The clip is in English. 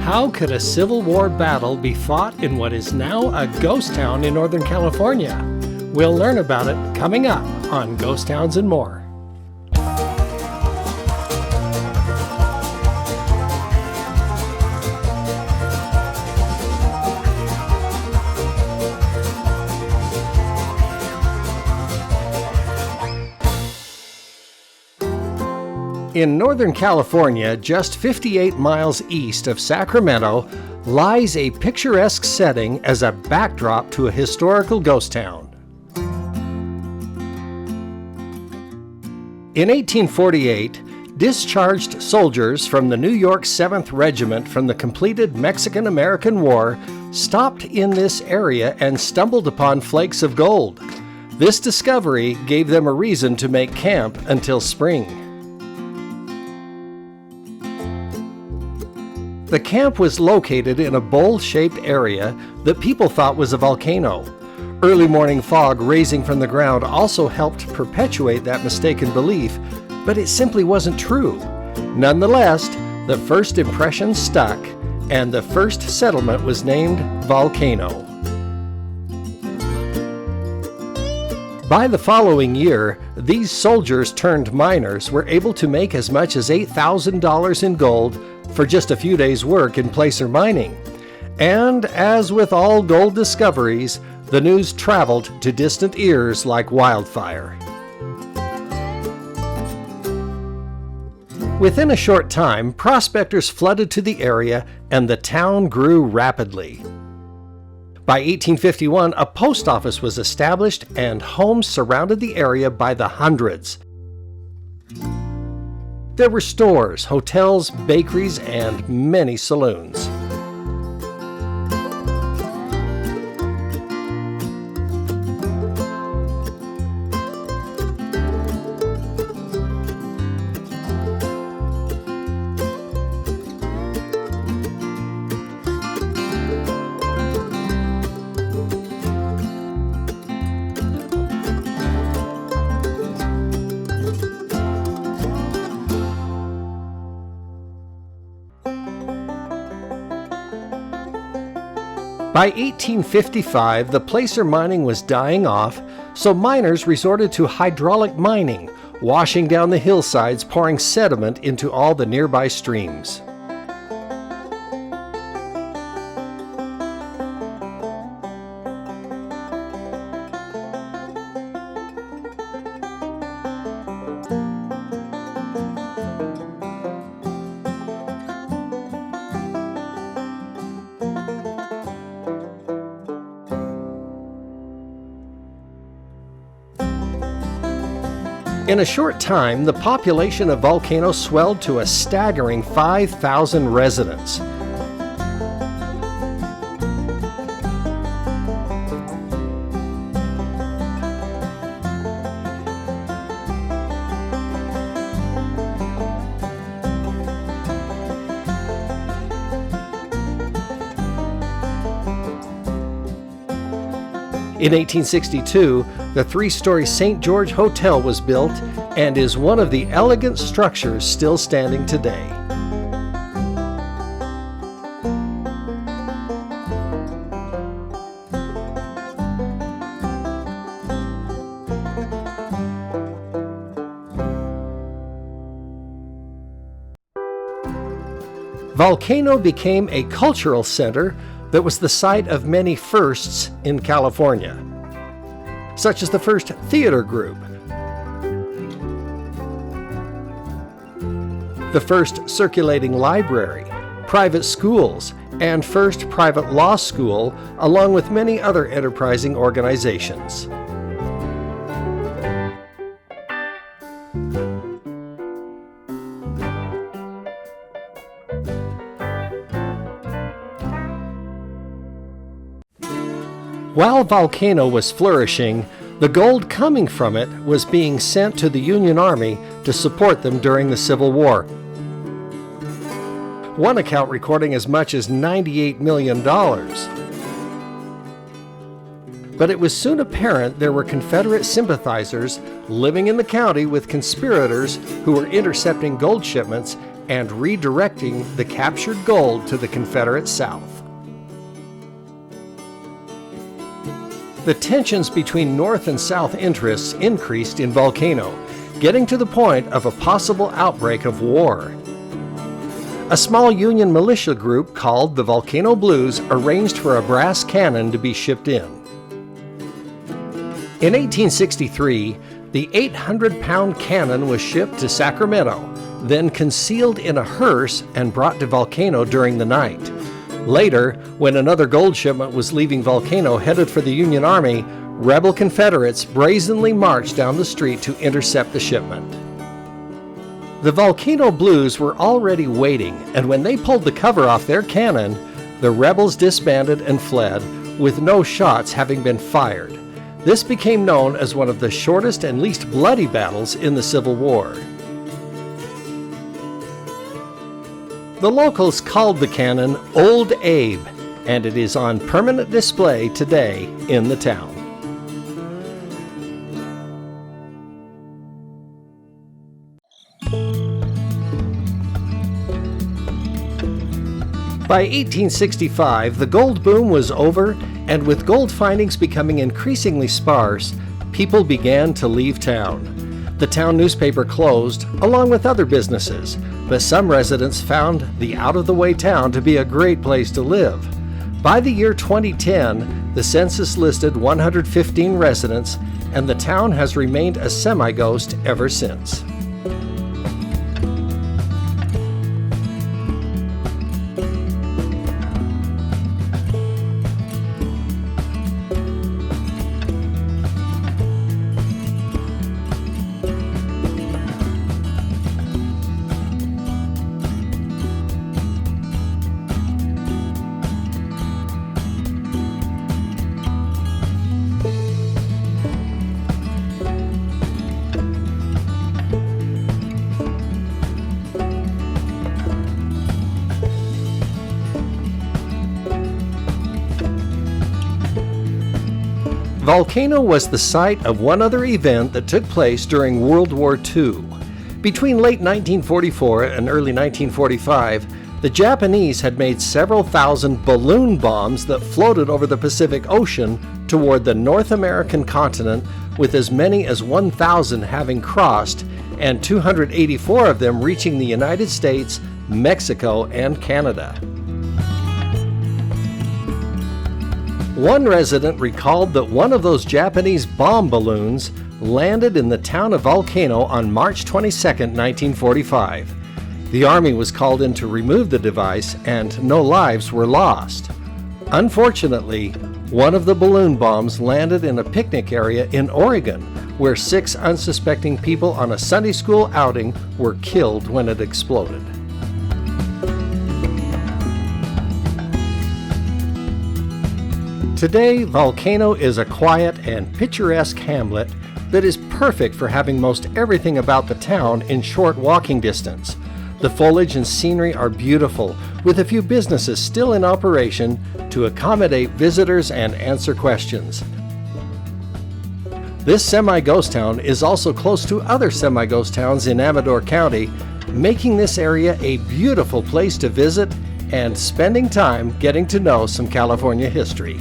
How could a Civil War battle be fought in what is now a ghost town in Northern California? We'll learn about it coming up on Ghost Towns and More. In Northern California, just 58 miles east of Sacramento, lies a picturesque setting as a backdrop to a historical ghost town. In 1848, discharged soldiers from the New York 7th Regiment from the completed Mexican-American War stopped in this area and stumbled upon flakes of gold. This discovery gave them a reason to make camp until spring. The camp was located in a bowl-shaped area that people thought was a volcano. Early morning fog raising from the ground also helped perpetuate that mistaken belief, but it simply wasn't true. Nonetheless, the first impression stuck, and the first settlement was named Volcano. By the following year, these soldiers turned miners were able to make as much as $8,000 in gold for just a few days' work in placer mining. And as with all gold discoveries, the news traveled to distant ears like wildfire. Within a short time, prospectors flooded to the area and the town grew rapidly. By 1851, a post office was established and homes surrounded the area by the hundreds. There were stores, hotels, bakeries, and many saloons. By 1855, the placer mining was dying off, so miners resorted to hydraulic mining, washing down the hillsides, pouring sediment into all the nearby streams. In a short time, the population of Volcano swelled to a staggering 5,000 residents. In 1862, the three-story St. George Hotel was built and is one of the elegant structures still standing today. Volcano became a cultural center that was the site of many firsts in California, such as the first theater group, the first circulating library, private schools, and first private law school, along with many other enterprising organizations. While Volcano was flourishing, the gold coming from it was being sent to the Union Army to support them during the Civil War. One account recording as much as $98 million. But it was soon apparent there were Confederate sympathizers living in the county with conspirators who were intercepting gold shipments and redirecting the captured gold to the Confederate South. The tensions between North and South interests increased in Volcano, getting to the point of a possible outbreak of war. A small Union militia group called the Volcano Blues arranged for a brass cannon to be shipped in. In 1863, the 800-pound cannon was shipped to Sacramento, then concealed in a hearse and brought to Volcano during the night. Later, when another gold shipment was leaving Volcano headed for the Union Army, rebel Confederates brazenly marched down the street to intercept the shipment. The Volcano Blues were already waiting, and when they pulled the cover off their cannon, the rebels disbanded and fled, with no shots having been fired. This became known as one of the shortest and least bloody battles in the Civil War. The locals called the cannon Old Abe, and it is on permanent display today in the town. By 1865, the gold boom was over, and with gold findings becoming increasingly sparse, people began to leave town. The town newspaper closed, along with other businesses, but some residents found the out-of-the-way town to be a great place to live. By the year 2010, the census listed 115 residents, and the town has remained a semi-ghost ever since. Volcano was the site of one other event that took place during World War II. Between late 1944 and early 1945, the Japanese had made several thousand balloon bombs that floated over the Pacific Ocean toward the North American continent, with as many as 1,000 having crossed and 284 of them reaching the United States, Mexico, and Canada. One resident recalled that one of those Japanese bomb balloons landed in the town of Volcano on March 22, 1945. The Army was called in to remove the device, and no lives were lost. Unfortunately, one of the balloon bombs landed in a picnic area in Oregon, where 6 unsuspecting people on a Sunday school outing were killed when it exploded. Today, Volcano is a quiet and picturesque hamlet that is perfect for having most everything about the town in short walking distance. The foliage and scenery are beautiful, with a few businesses still in operation to accommodate visitors and answer questions. This semi-ghost town is also close to other semi-ghost towns in Amador County, making this area a beautiful place to visit and spending time getting to know some California history.